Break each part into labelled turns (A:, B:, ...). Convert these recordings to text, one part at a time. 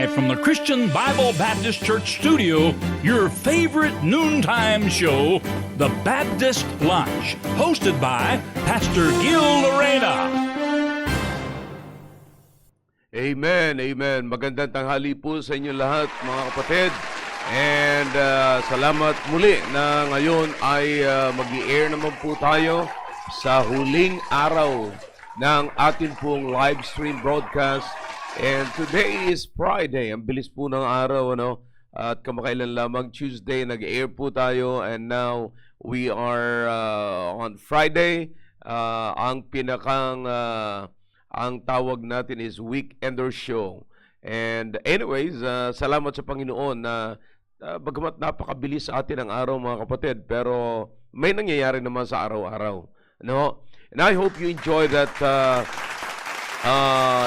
A: Live from the Christian Bible Baptist Church studio, your favorite noontime show, The Baptist Lunch, hosted by Pastor Gil Lorena.
B: Amen, amen. Magandang tanghali po sa inyo lahat, mga kapatid. And salamat muli na ngayon ay mag-i-air naman po tayo sa huling araw ng ating pong live stream broadcast. And today is Friday. Ang bilis po ng araw, ano? At kamakailan lamang Tuesday, nag-air po tayo. And now, we are on Friday. Ang tawag natin is Weekender Show. And anyways, salamat sa Panginoon na bagamat napakabilis sa atin ang araw, mga kapatid, pero may nangyayari naman sa araw-araw. No? And I hope you enjoy that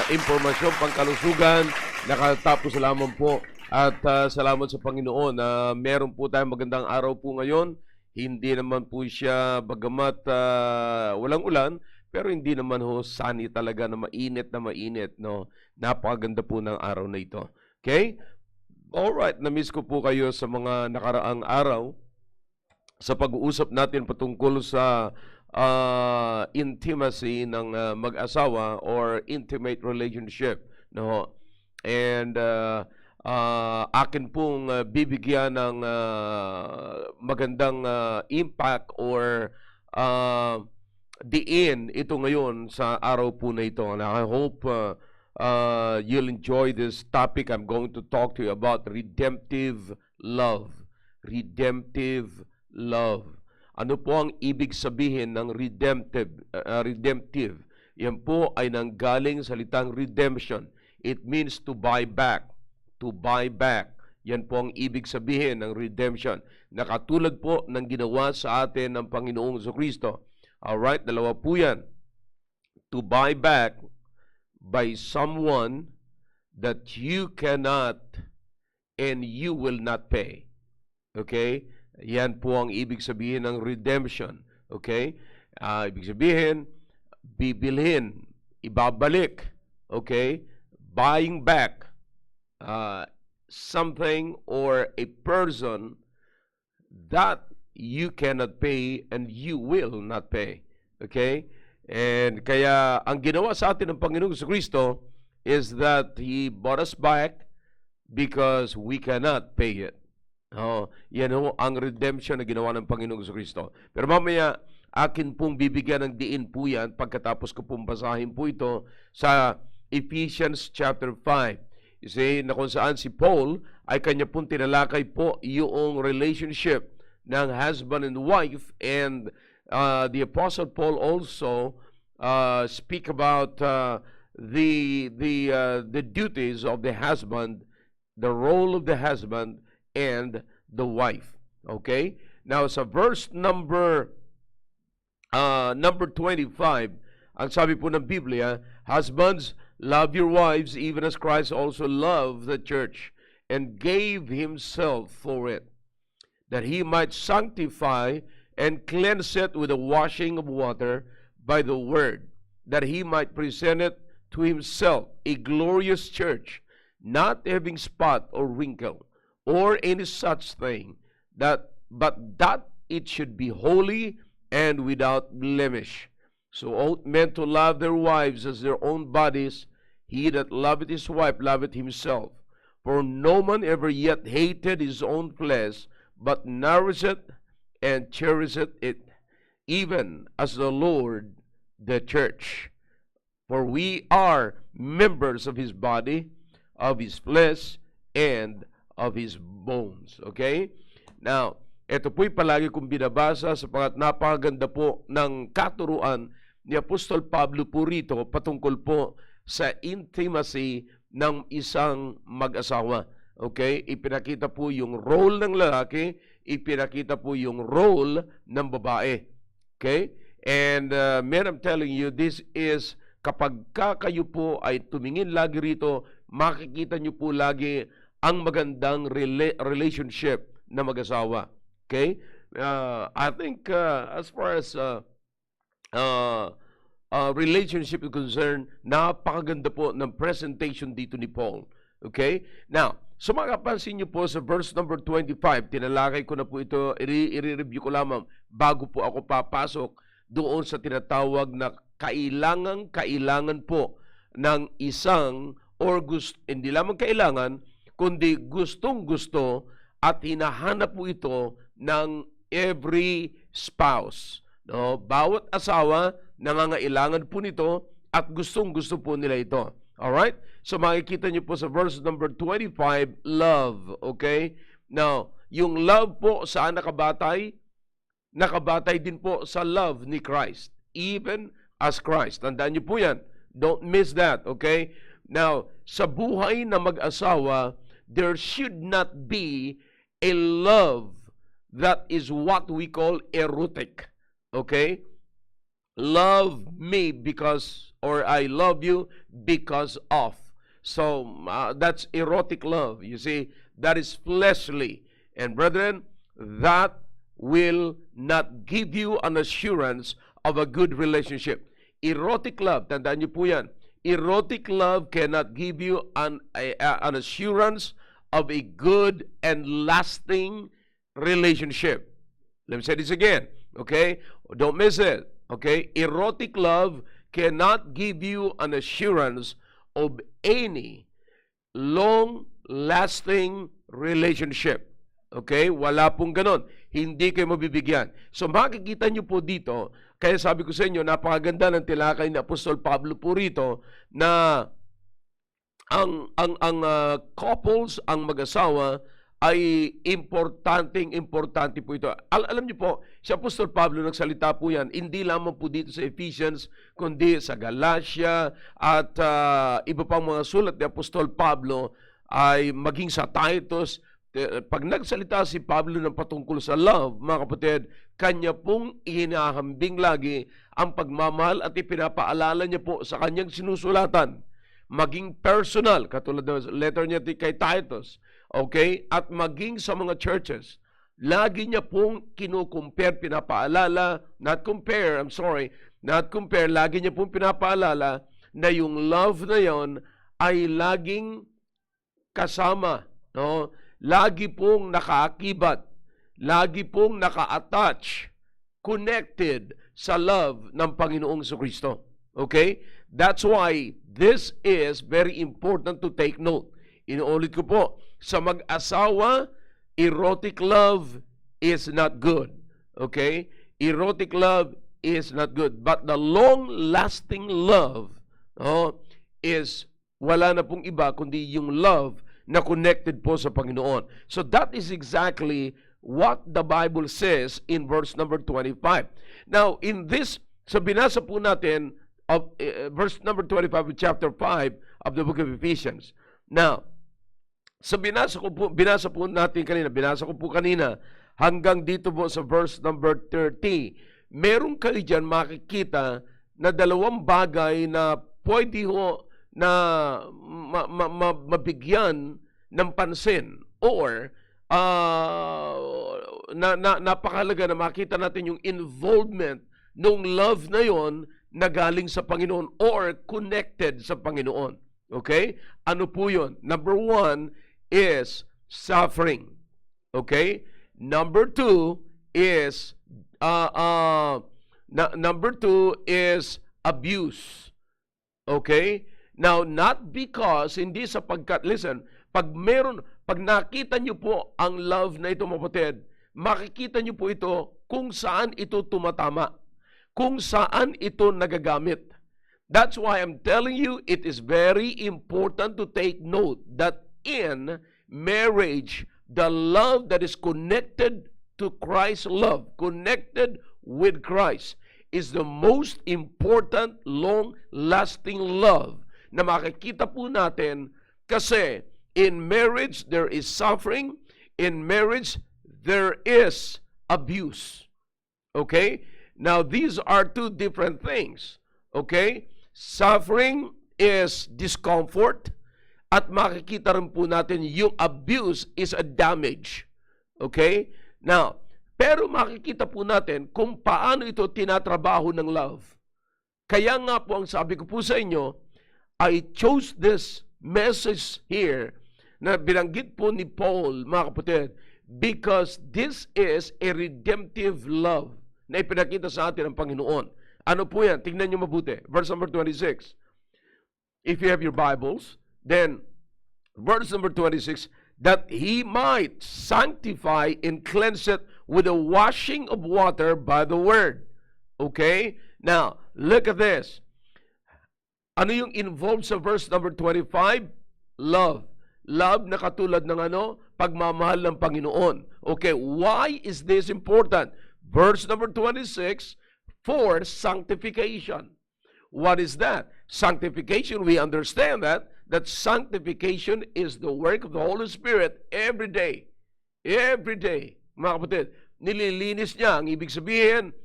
B: impormasyon, pangkalusugan. Nakatapos lamang po. At salamat sa Panginoon na meron po tayong magandang araw po ngayon. Hindi naman po siya, bagamat walang ulan, pero hindi naman ho sunny talaga na mainit, no? Napakaganda po ng araw na ito. Okay? Alright, na-miss ko po kayo sa mga nakaraang araw sa pag-uusap natin patungkol sa intimacy ng mag-asawa or intimate relationship, no? And akin pong bibigyan ng magandang impact or diin ito ngayon sa araw po na ito. And I hope you'll enjoy this topic. I'm going to talk to you about redemptive love. Redemptive love. Ano po ang ibig sabihin ng redemptive? Yan po ay nanggaling sa salitang redemption. It means to buy back. To buy back. Yan po ang ibig sabihin ng redemption. Nakatulad po ng ginawa sa atin ng Panginoong Jesucristo. Alright, dalawa po yan. To buy back by someone that you cannot and you will not pay. Okay? Yan po ang ibig sabihin ng redemption. Okay? Ibig sabihin, bibilhin, ibabalik. Okay? Buying back something or a person that you cannot pay and you will not pay. Okay? And kaya ang ginawa sa atin ng Panginoong Jesucristo is that He bought us back because we cannot pay it. Yan ho ang redemption na ginawa ng Panginoong Jesucristo. Pero mamaya, akin pong bibigyan ng diin po yan pagkatapos ko pong basahin po ito sa Ephesians chapter 5. You see, na kung saan si Paul ay kanya pong tinalakay po yung relationship ng husband and wife, and the Apostle Paul also speak about the duties of the husband, the role of the husband and the wife. Okay? Now, sa verse number 25, ang sabi po ng Biblia, husbands, love your wives even as Christ also loved the church and gave himself for it, that he might sanctify and cleanse it with the washing of water by the word, that he might present it to himself a glorious church, not having spot or wrinkle or any such thing, but that it should be holy and without blemish. So ought men to love their wives as their own bodies. He that loveth his wife loveth himself. For no man ever yet hated his own flesh, but nourisheth and cherisheth it, even as the Lord the church. For we are members of his body, of his flesh, and of his bones. Okay? Now, ito po'y palagi kong binabasa sapagkat napakaganda po ng katuruan ni Apostol Pablo po rito patungkol po sa intimacy ng isang mag-asawa. Okay? Ipinakita po yung role ng lalaki, ipinakita po yung role ng babae. Okay? And man, I'm telling you, this is kapag kayo po ay tumingin lagi rito, makikita nyo po lagi ang magandang relationship na mag-asawa. Okay? I think as far as relationship is concerned, napakaganda po ng presentation dito ni Paul. Okay? Now, so makapansin niyo po sa verse number 25, tinalakay ko na po ito, i-review ko lamang bago po ako papasok doon sa tinatawag na kailangan po ng isang hindi lamang kailangan, kundi gustong-gusto at hinahanap po ito ng every spouse. No? Bawat asawa, nangangailangan po nito at gustong-gusto po nila ito. Alright? So makikita niyo po sa verse number 25, love. Okay? Now, yung love po saan nakabatay? Nakabatay din po sa love ni Christ. Even as Christ. Tandaan niyo po yan. Don't miss that. Okay? Now, sa buhay na mag-asawa, there should not be a love that is what we call erotic. Okay? Love me because, or I love you because of. So, that's erotic love. You see, that is fleshly. And brethren, that will not give you an assurance of a good relationship. Erotic love, tandaan niyo po yan. Erotic love cannot give you an assurance of a good and lasting relationship. Let me say this again, okay? Don't miss it, okay? Erotic love cannot give you an assurance of any long-lasting relationship. Okay? Wala pong ganon. Hindi kayo mabibigyan. So makikita nyo po dito, kaya sabi ko sa inyo, napakaganda ng tilakay ni Apostol Pablo po rito na ang couples, ang mag-asawa, ay importante po ito. Alam niyo po, si Apostol Pablo nagsalita po yan, hindi lamang po dito sa Ephesians, kundi sa Galatia at iba pang mga sulat ni Apostol Pablo ay maging sa Titus. Pag nagsalita si Pablo ng patungkol sa love, mga kapatid, kanya pong hinahambing lagi ang pagmamahal at ipinapaalala niya po sa kanyang sinusulatan. Maging personal, katulad ng letter niya kay Titus, okay? At maging sa mga churches. Lagi niya pong kinukumpare, pinapaalala, not compare, lagi niya pong pinapaalala na yung love na yon ay laging kasama, no? Lagi pong nakaakibat, lagi pong naka-attach, connected sa love ng Panginoong Jesucristo. Okay? That's why this is very important to take note. Inuulit ko po, sa mag-asawa, erotic love is not good. Okay? Erotic love is not good. But the long-lasting love is wala na pong iba kundi yung love na connected po sa Panginoon. So that is exactly what the Bible says in verse number 25. Now, in this, so binasa po natin of verse number 25 of chapter 5 of the book of Ephesians. Now, so binasa ko po kanina hanggang dito po sa verse number 30. Meron kayo dyan makikita na dalawang bagay na pwede ho na mabigyan ng pansin or napakahalaga na makita natin yung involvement ng love na yon na galing sa Panginoon or connected sa Panginoon. Okay? Ano po yun? Number 1 is suffering. Okay? Number 2 is abuse. Okay? Now, not because, hindi sapagkat, listen, pag nakita nyo po ang love na ito, mga kapatid, makikita nyo po ito kung saan ito tumatama, kung saan ito nagagamit. That's why I'm telling you, it is very important to take note that in marriage, the love that is connected to Christ's love, connected with Christ, is the most important, long-lasting love na makikita po natin kasi in marriage, there is suffering. In marriage, there is abuse. Okay? Now, these are two different things. Okay? Suffering is discomfort at makikita rin po natin yung abuse is a damage. Okay? Now, pero makikita po natin kung paano ito tinatrabaho ng love. Kaya nga po ang sabi ko po sa inyo, I chose this message here na binanggit po ni Paul, mga kapatid, because this is a redemptive love na ipinakita sa atin ng Panginoon. Ano po yan? Tingnan nyo mabuti. Verse number 26. If you have your Bibles, then verse number 26, that he might sanctify and cleanse it with the washing of water by the word. Okay? Now, look at this. Ano yung involved sa verse number 25? Love. Love na katulad ng ano? Pagmamahal ng Panginoon. Okay, why is this important? Verse number 26, for sanctification. What is that? Sanctification, we understand that sanctification is the work of the Holy Spirit every day. Every day. Mga kapatid, nililinis niya. Ang ibig sabihin,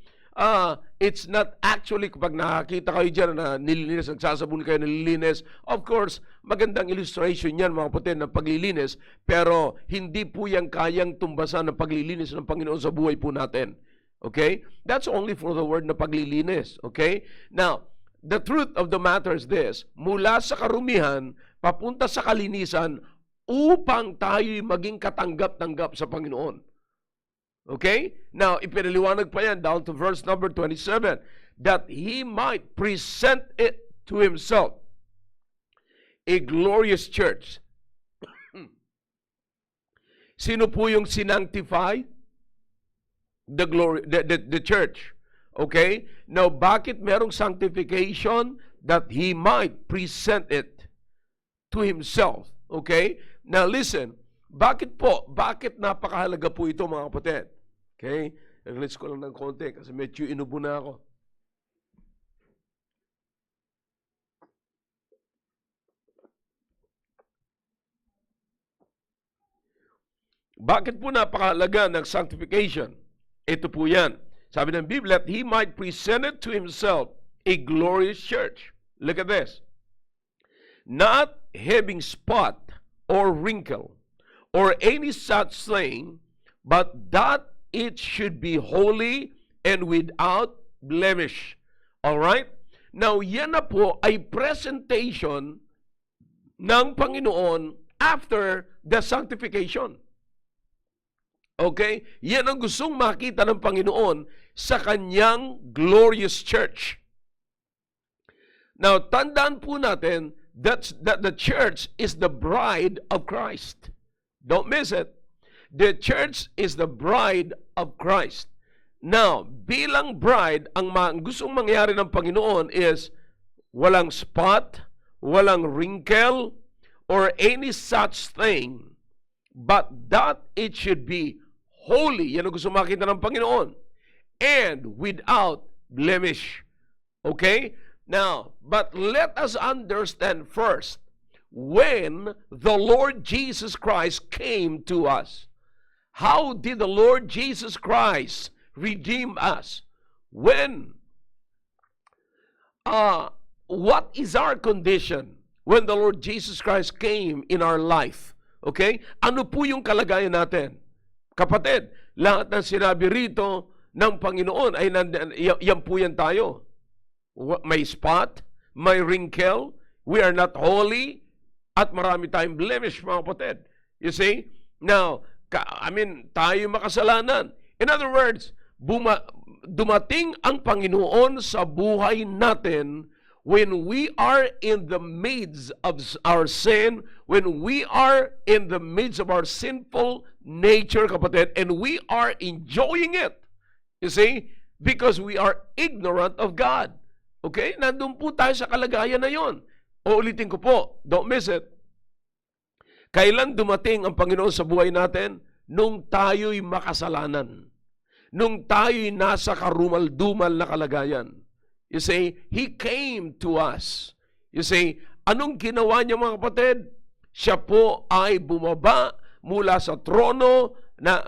B: it's not actually, kapag nakakita kayo dyan na nililinis, nagsasabon kayo nililinis, of course, magandang illustration yan, mga kapatid, ng paglilinis, pero hindi po yan kayang tumbasan ng paglilinis ng Panginoon sa buhay po natin. Okay? That's only for the word na paglilinis. Okay? Now, the truth of the matter is this, mula sa karumihan, papunta sa kalinisan, upang tayo'y maging katanggap-tanggap sa Panginoon. Okay? Now, ipinaliwanag pa yan down to verse number 27, that he might present it to himself, a glorious church. Sino po yung sinanctify? The church. Okay? Now, bakit merong sanctification? That he might present it to himself. Okay? Now, listen. Bakit po? Bakit napakahalaga po ito, mga kapatid? Okay? Relax ko lang ng konti kasi medyo inubo na ako. Bakit po napakahalaga ng sanctification? Ito po yan. Sabi ng Biblia, that he might present it to himself a glorious church. Look at this. Not having spot or wrinkle or any such thing, but that it should be holy and without blemish. Alright? Now, yan na po ay presentation ng Panginoon after the sanctification. Okay? Yan ang gustong makita ng Panginoon sa kanyang glorious church. Now, tandaan po natin that the church is the bride of Christ. Don't miss it. The church is the bride of Christ. Now, bilang bride, ang gustong mangyari ng Panginoon is walang spot, walang wrinkle, or any such thing, but that it should be holy. Yan ang gusto makita ng Panginoon. And without blemish. Okay? Now, but let us understand first, when the Lord Jesus Christ came to us, how did the Lord Jesus Christ redeem us? When? What is our condition when the Lord Jesus Christ came in our life? Okay? Ano po yung kalagayan natin? Kapatid, lahat ng sinabi rito ng Panginoon ay yan po yan tayo. May spot, may wrinkle, we are not holy, at marami tayong blemish, mga kapatid. You see? Now, tayo makasalanan. In other words, dumating ang Panginoon sa buhay natin when we are in the midst of our sin, when we are in the midst of our sinful nature, kapatid, and we are enjoying it. You see? Because we are ignorant of God. Okay? Nandun po tayo sa kalagayan na yon. O ulitin ko po, don't miss it. Kailan dumating ang Panginoon sa buhay natin? Nung tayo'y makasalanan. Nung tayo'y nasa karumal-dumal na kalagayan. You see, He came to us. You see, anong ginawa niya, mga kapatid? Siya po ay bumaba mula sa trono,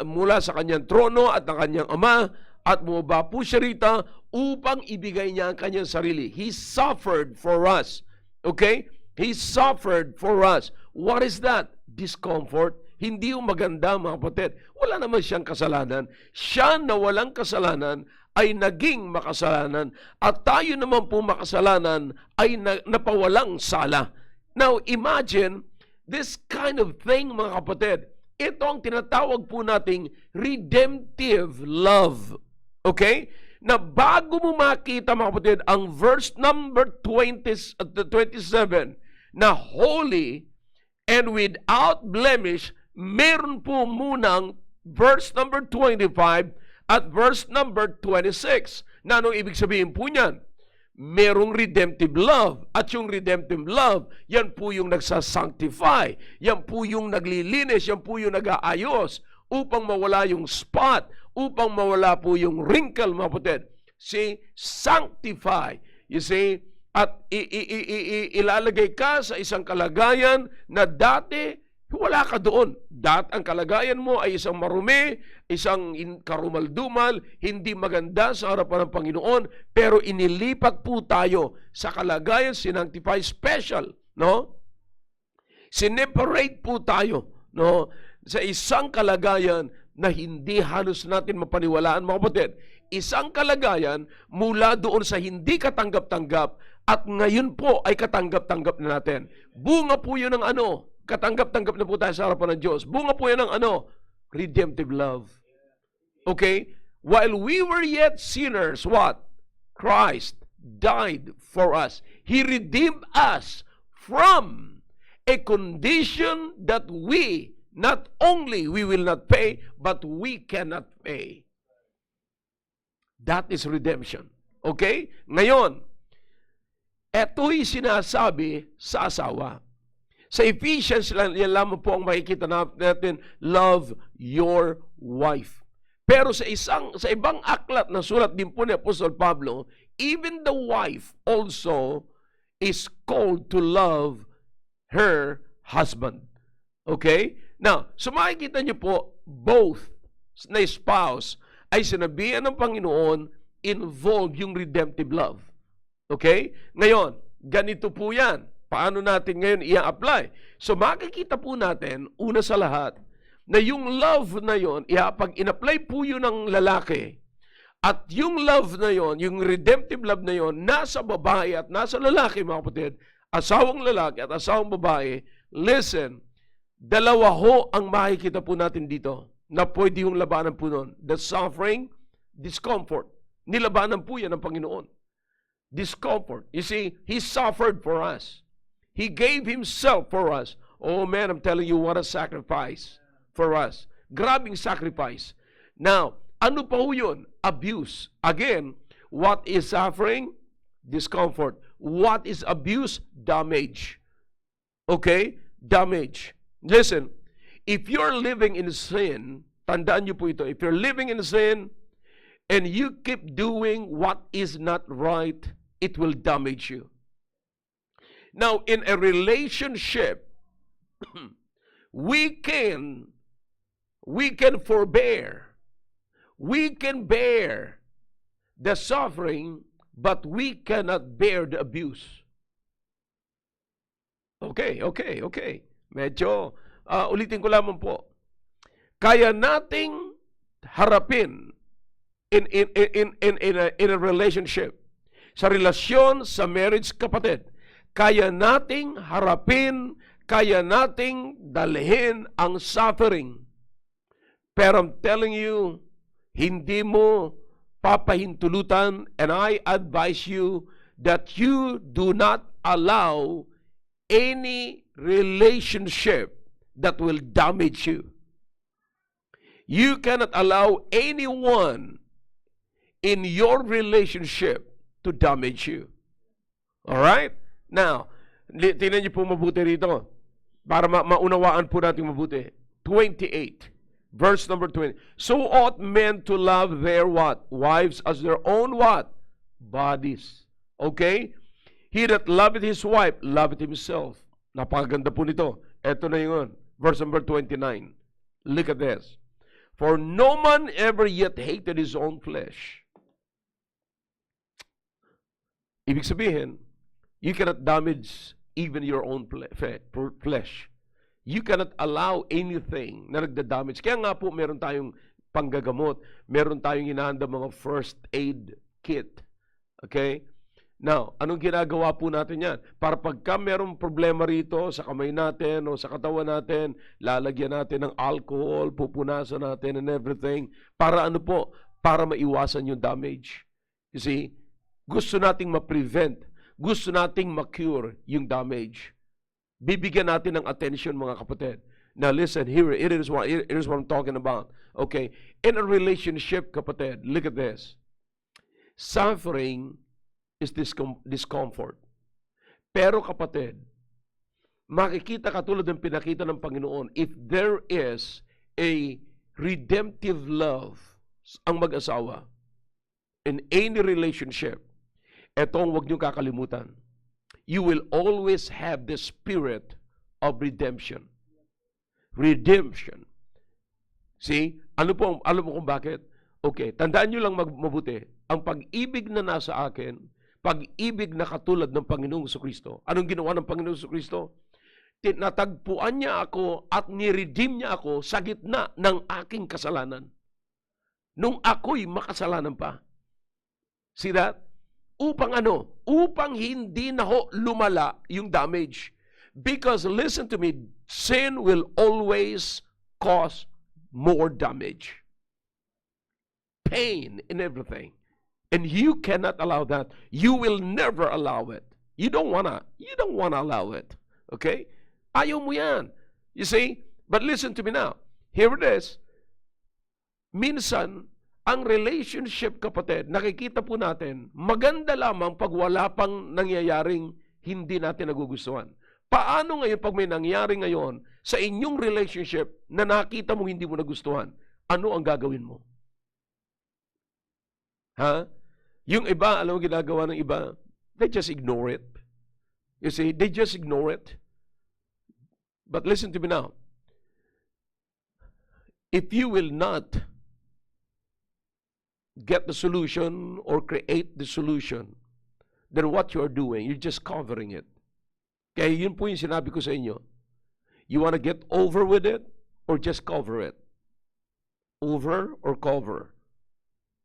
B: mula sa kanyang trono at ng kanyang ama, at bumaba po siya rito upang ibigay niya ang kanyang sarili. He suffered for us. Okay? He suffered for us. What is that? Discomfort. Hindi yung maganda, mga kapatid. Wala naman siyang kasalanan. Siya na walang kasalanan ay naging makasalanan. At tayo naman po makasalanan ay napawalang sala. Now, imagine this kind of thing, mga kapatid. Ito ang tinatawag po nating redemptive love. Okay? Na bago mo makita, mga kapatid, ang verse number 27, na holy and without blemish, meron po munang verse number 25 at verse number 26. Na anong ibig sabihin po niyan? Merong redemptive love. At yung redemptive love, yan po yung nagsasanctify. Yan po yung naglilinis. Yan po yung nag-aayos upang mawala yung spot, upang mawala po yung wrinkle, mga kapatid. See, sanctify. You see, at ilalagay ka sa isang kalagayan na dati wala ka doon. Ang kalagayan mo ay isang marumi, isang karumaldumal, hindi maganda sa harapan ng Panginoon, pero inilipat po tayo sa kalagayan, sinanctify special, no? Sineparate po tayo, no? Sa isang kalagayan na hindi halos natin mapaniwalaan, mga kapatid. Isang kalagayan mula doon sa hindi katanggap-tanggap at ngayon po ay katanggap-tanggap na natin. Bunga po yun ng ano? Katanggap-tanggap na po tayo sa harapan ng Diyos. Bunga po yan ng ano? Redemptive love. Okay? While we were yet sinners, what? Christ died for us. He redeemed us from a condition that we, not only we will not pay, but we cannot pay. That is redemption. Okay? Ngayon, eto'y sinasabi sa asawa. Sa Ephesians, yan lamang po ang makikita natin, love your wife. Pero sa ibang aklat na sulat din po ni Apostol Pablo, even the wife also is called to love her husband. Okay? Now, so makikita niyo po, both na spouse ay sinabihan ng Panginoon, involve yung redemptive love. Okay? Ngayon, ganito po yan. Paano natin ngayon i-apply? So makikita po natin, una sa lahat, na yung love na yon, pag in-apply po yun ng lalaki, at yung love na yon, yung redemptive love na yon, nasa babae at nasa lalaki, mga kapatid, asawang lalaki at asawang babae, listen, dalawa ho ang makikita po natin dito na pwede yung labanan po nun. The suffering, discomfort. Nilabanan po yan ng Panginoon. Discomfort. You see, He suffered for us. He gave Himself for us. Oh man, I'm telling you, what a sacrifice for us. Grabing sacrifice. Now, ano pa ho yun? Abuse. Again, what is suffering? Discomfort. What is abuse? Damage. Okay? Damage. Listen, if you're living in sin, tandaan niyo po ito, if you're living in sin, and you keep doing what is not right, it will damage you. Now, in a relationship, we can forbear. We can bear the suffering, but we cannot bear the abuse. Okay. Medyo, ulitin ko lamang po. Kaya nating harapin in a relationship, sa relasyon, sa marriage, kapatid, kaya nating harapin, kaya nating dalhin ang suffering. Pero I'm telling you, hindi mo papahintulutan, and I advise you that you do not allow any relationship that will damage you. You cannot allow anyone in your relationship to damage you. Alright? Now, tingnan niyo po mabuti rito para maunawaan po natin mabuti. 28, verse number 20. So ought men to love their what? Wives as their own what? Bodies. Okay? He that loveth his wife, loveth himself. Napakaganda po nito. Ito na yun. Verse number 29. Look at this. For no man ever yet hated his own flesh. Ibig sabihin, you cannot damage even your own flesh. You cannot allow anything na nagda-damage. Kaya nga po, meron tayong panggagamot. Meron tayong hinahanda mga first aid kit. Okay? Now, anong ginagawa po natin yan? Para pagka merong problema rito sa kamay natin o sa katawan natin, lalagyan natin ng alcohol, pupunasan natin and everything. Para ano po? Para maiwasan yung damage. You see? Gusto nating ma-prevent. Gusto nating ma-cure yung damage. Bibigyan natin ng attention, mga kapatid. Now listen, here it is what I'm talking about. Okay? In a relationship, kapatid, look at this. Suffering is discomfort. Pero kapatid, makikita katulad ng pinakita ng Panginoon, if there is a redemptive love ang mag-asawa in any relationship, etong huwag niyong kakalimutan. You will always have the spirit of redemption. Redemption. See? Alam mo kung bakit? Okay, tandaan niyo lang mabuti. Ang pag-ibig na nasa akin, pag-ibig na katulad ng Panginoong Jesucristo. Anong ginawa ng Panginoong Jesucristo? Tinatagpuan niya ako at ni-redeem niya ako sa gitna ng aking kasalanan. Nung ako'y makasalanan pa. See that? Upang ano? Upang hindi na ho lumala yung damage. Because listen to me, sin will always cause more damage. Pain and everything. And you cannot allow that. You will never allow it. You don't wanna allow it. Okay? Ayaw mo yan. You see? But listen to me now. Here it is. Minsan, ang relationship, kapatid, nakikita po natin, maganda lamang pag wala pang nangyayaring hindi natin nagugustuhan. Paano ngayon pag may nangyari ngayon sa inyong relationship na nakita mo hindi mo nagustuhan? Ano ang gagawin mo? Ha? Yung iba, alam mo ginagawa ng iba? They just ignore it. You see, they just ignore it. But listen to me now. If you will not get the solution or create the solution, then what you are doing, you're just covering it. Kaya yun po yung sinabi ko sa inyo. You want to get over with it or just cover it? Over or cover?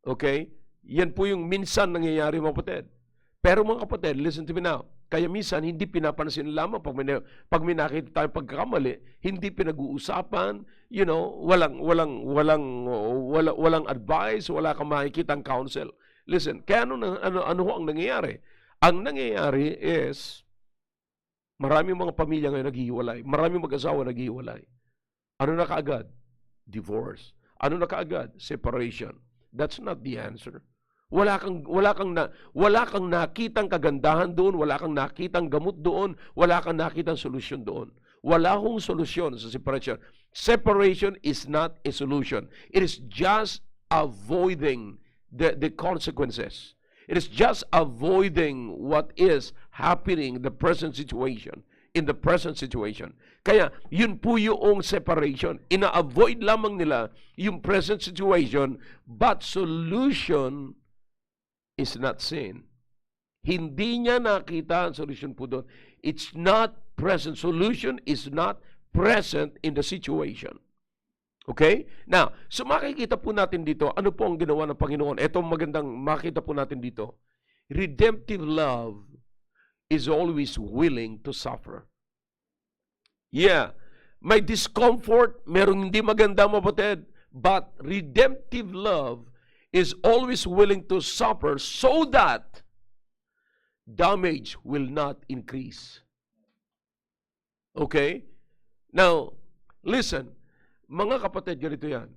B: Okay? Yan po yung minsan nangyayari, mga kapatid. Pero mga kapatid, listen to me now. Kaya minsan, hindi pinapansin lamang pag may nakita tayong pagkakamali, hindi pinag-uusapan, you know, walang advice, wala kang makikitang counsel. Listen, kaya ano ang nangyayari? Ang nangyayari is, maraming mga pamilya ngayon naghihiwalay. Maraming mag-asawa naghihiwalay. Ano na kaagad? Divorce. Ano na kaagad? Separation. That's not the answer. Wala kang nakitang kagandahan doon, wala kang nakitang gamot doon, wala kang nakitang solusyon doon. Wala hong solusyon sa separation. Separation is not a solution. It is just avoiding the consequences. It is just avoiding what is happening in the present situation. Kaya, yun po yung separation. Ina-avoid lamang nila yung present situation, but solution is not seen. Hindi niya nakita ang solution po doon. It's not present. Solution is not present in the situation. Okay? Now, so makikita po natin dito, ano po ang ginawa ng Panginoon? Ito magandang makita po natin dito. Redemptive love is always willing to suffer. Yeah, may discomfort, merong hindi maganda, mapatid, but redemptive love is always willing to suffer so that damage will not increase. Okay? Now, listen, mga kapatid, ganito yan.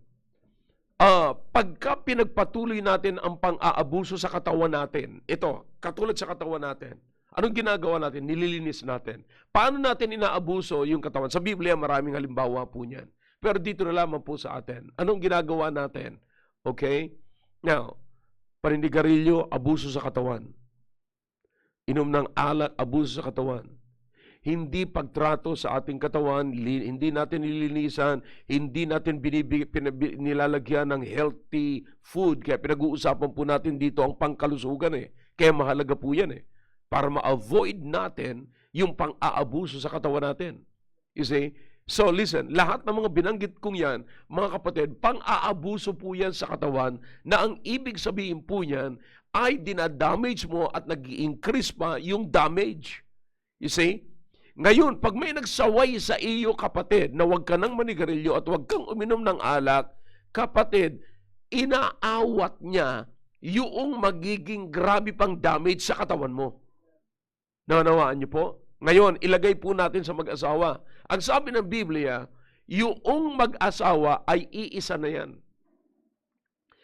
B: Pagka pinagpatuloy natin ang pang-aabuso sa katawan natin, ito, katulad sa katawan natin, anong ginagawa natin? Nililinis natin. Paano natin inaabuso yung katawan? Sa Biblia, maraming halimbawa po niyan. Pero dito na lamang po sa atin. Anong ginagawa natin? Okay? Now, paninigarilyo, abuso sa katawan. Inom ng alak, abuso sa katawan. Hindi pagtrato sa ating katawan, hindi natin nililinisan, hindi natin nilalagyan ng healthy food. Kaya pinag-uusapan po natin dito ang pangkalusugan eh. Kaya mahalaga po yan eh. Para ma-avoid natin yung pang-aabuso sa katawan natin. You see? So listen, lahat ng mga binanggit kong yan, mga kapatid, pang-aabuso po yan sa katawan na ang ibig sabihin po yan ay dinadamage mo at nag-i-increase pa yung damage. You see? Ngayon, pag may nagsaway sa iyo, kapatid, na huwag ka nang manigarilyo at huwag kang uminom ng alak, kapatid, inaawat niya yung magiging grabe pang damage sa katawan mo. Naunawaan niyo po? Ngayon, ilagay po natin sa mag-asawa. Ang sabi ng Biblia, yung mag-asawa ay iisa na yan.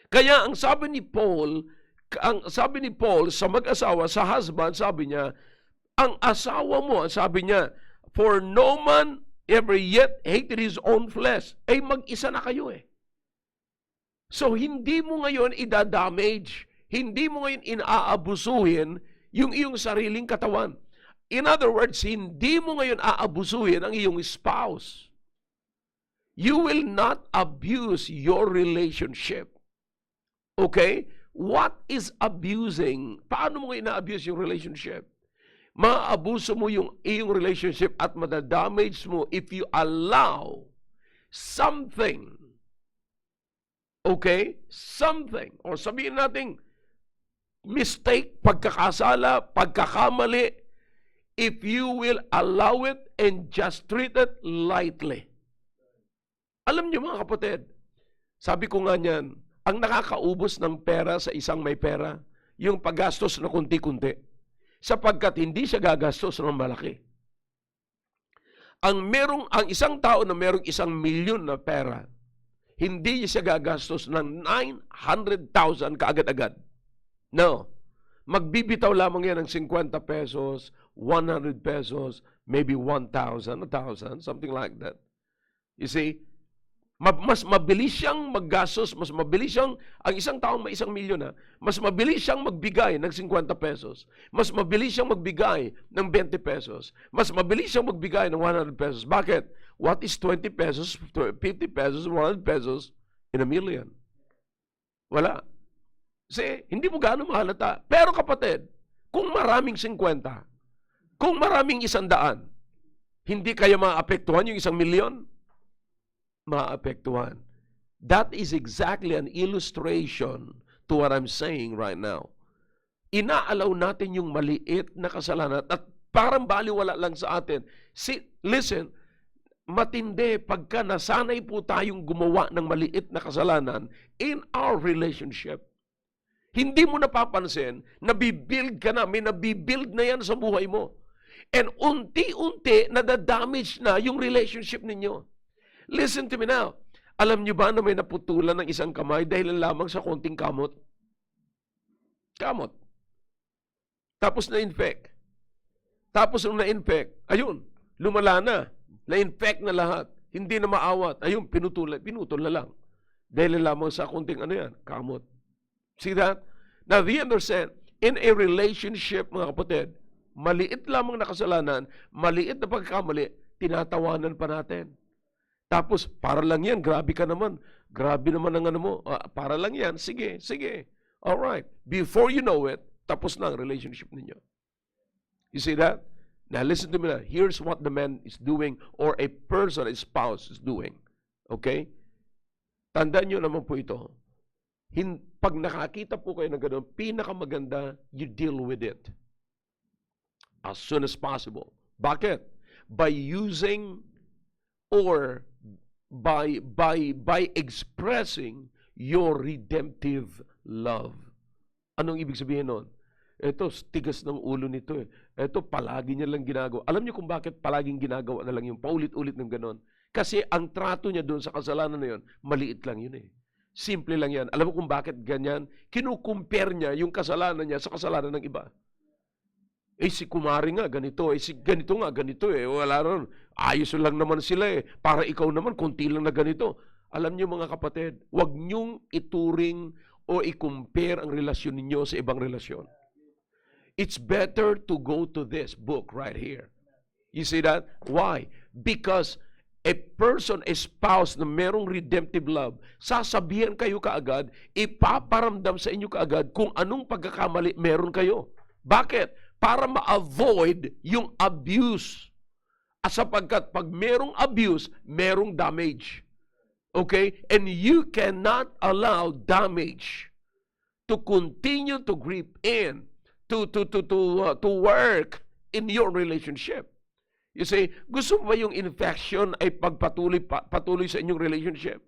B: Kaya ang sabi ni Paul sa mag-asawa, sa husband, sabi niya, ang asawa mo, sabi niya, for no man ever yet hated his own flesh. Ay mag-isa na kayo eh. So, hindi mo ngayon idadamage, hindi mo ngayon inaabusuhin yung iyong sariling katawan. In other words, hindi mo ngayon aabusuhin ang iyong spouse. You will not abuse your relationship. Okay? What is abusing? Paano mo ina-abuse yung relationship? Maabuso mo yung iyong relationship at madadamage mo if you allow something, okay? Something, or sabihin natin, mistake, pagkakasala, pagkakamali, if you will allow it and just treat it lightly. Alam niyo mga kapatid, sabi ko nga niyan, ang nakakaubos ng pera sa isang may pera, yung paggastos na kunti-kunti. Sapagkat hindi siya gagastos ng malaki. Ang isang tao na merong 1 milyon na pera, hindi siya gagastos ng 900,000 kaagad-agad. No. Magbibitaw lamang yan ng 50 pesos, 100 pesos, maybe 1,000, 1,000, something like that. You see, mas mabilis siyang maggastos, mas mabilis siyang, ang isang taong may 1 milyon mas mabilis siyang magbigay ng 50 pesos, mas mabilis siyang magbigay ng 20 pesos, mas mabilis siyang magbigay ng 100 pesos. Bakit? What is 20 pesos, 50 pesos, 100 pesos in a million? Wala. Kasi hindi mo gaano mahalata. Pero kapatid, kung maraming 50, kung maraming 100, hindi kayo maapektuhan yung 1 milyon? Maapektuhan. That is exactly an illustration to what I'm saying right now. Inaalaw natin yung maliit na kasalanan at parang baliwala lang sa atin. Listen, matindi pagka nasanay po tayong gumawa ng maliit na kasalanan in our relationship. Hindi mo napapansin, nabibuild ka na, may nabibuild na yan sa buhay mo. And unti-unti, nadadamage na yung relationship ninyo. Listen to me now. Alam niyo ba na may naputulan ng isang kamay dahil lamang sa konting kamot? Kamot. Tapos na-infect. Tapos nung na-infect, ayun, lumala na. Na-infect na lahat. Hindi na maawat. Ayun, pinutol na lang. Dahil lamang sa konting kamot. See that? Now, do you understand? In a relationship, mga kapatid, maliit lamang na kasalanan, maliit na pagkakamali, tinatawanan pa natin. Tapos, para lang yan, grabe ka naman. Grabe naman ang mo. Para lang yan, sige, sige. Alright. Before you know it, tapos na ang relationship ninyo. You see that? Now, listen to me now. Here's what the man is doing or a person, a spouse is doing. Okay? Tandaan nyo naman po ito. Pag nakakita po kayo ng gano'n, pinakamaganda, you deal with it as soon as possible. Bakit? By using or by expressing your redemptive love. Anong ibig sabihin nun? Ito, tigas ng ulo nito eh. Ito, palagi niya lang ginagawa. Alam niyo kung bakit palaging ginagawa na lang yung paulit-ulit ng ganon? Kasi ang trato niya doon sa kasalanan na yun, maliit lang yun eh. Simple lang yan. Alam mo kung bakit ganyan? Kinukumpare niya yung kasalanan niya sa kasalanan ng iba. Eh si kumari nga ganito, eh si ganito nga ganito eh. Wala ron. Ayos lang naman sila eh. Para ikaw naman, konti lang na ganito. Alam niyo mga kapatid, huwag niyong ituring o i-compare ang relasyon ninyo sa ibang relasyon. It's better to go to this book right here. You see that? Why? Because a person, a spouse na merong redemptive love, sasabihan kayo kaagad, ipaparamdam sa inyo kaagad kung anong pagkakamali meron kayo. Bakit? Para ma-avoid yung abuse. Sapagkat pag merong abuse, merong damage. Okay? And you cannot allow damage to continue to grip in, to work in your relationship. You say, gusto mo ba yung infection ay patuloy sa inyong relationship?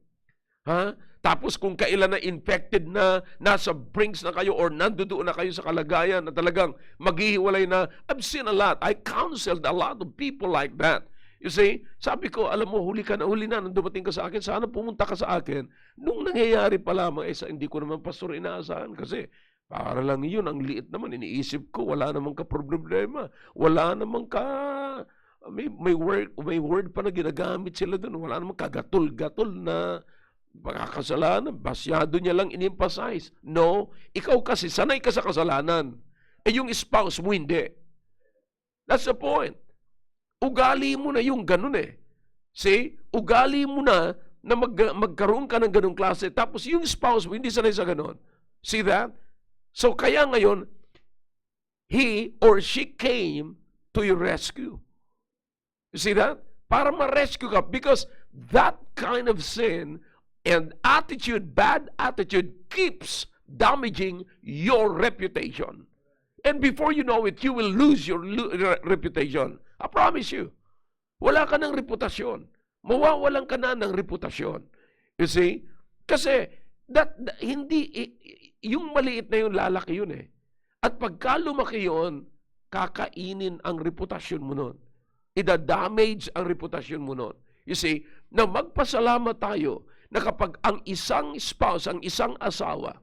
B: Ha? Tapos kung kailan na infected na, nasa brinks na kayo or nandoon na kayo sa kalagayan na talagang maghihiwalay na, I've seen a lot. I counseled a lot of people like that. You see, sabi ko, alam mo, huli na, nung dumating ka sa akin, sana pumunta ka sa akin. Nung nangyayari pa lamang, hindi ko naman pastor inaasahan kasi para lang yun, ang liit naman, iniisip ko, wala namang ka-problema. Wala namang may word pa na ginagamit sila doon. Wala namang kagatol-gatol na pagkakasalanan. Basyado niya lang in-emphasize. No, ikaw kasi sanay ka sa kasalanan. Yung spouse mo hindi. That's the point. Ugali mo na yung ganun eh. See? Ugali mo na magkaroon ka ng ganung klase. Tapos yung spouse mo hindi sanay sa ganun. See that? So kaya ngayon, he or she came to your rescue. You see that? Para ma-rescue ka. Because that kind of sin and attitude, bad attitude, keeps damaging your reputation. And before you know it, you will lose your reputation. I promise you. Wala ka ng reputasyon. Mawawalan ka na ng reputasyon. You see? Kasi, hindi, yung maliit na yung lalaki yun eh. At pagka lumaki yun, kakainin ang reputasyon mo nun. Ida-damage ang reputasyon mo nun. You see, na magpasalamat tayo na kapag ang isang spouse, ang isang asawa,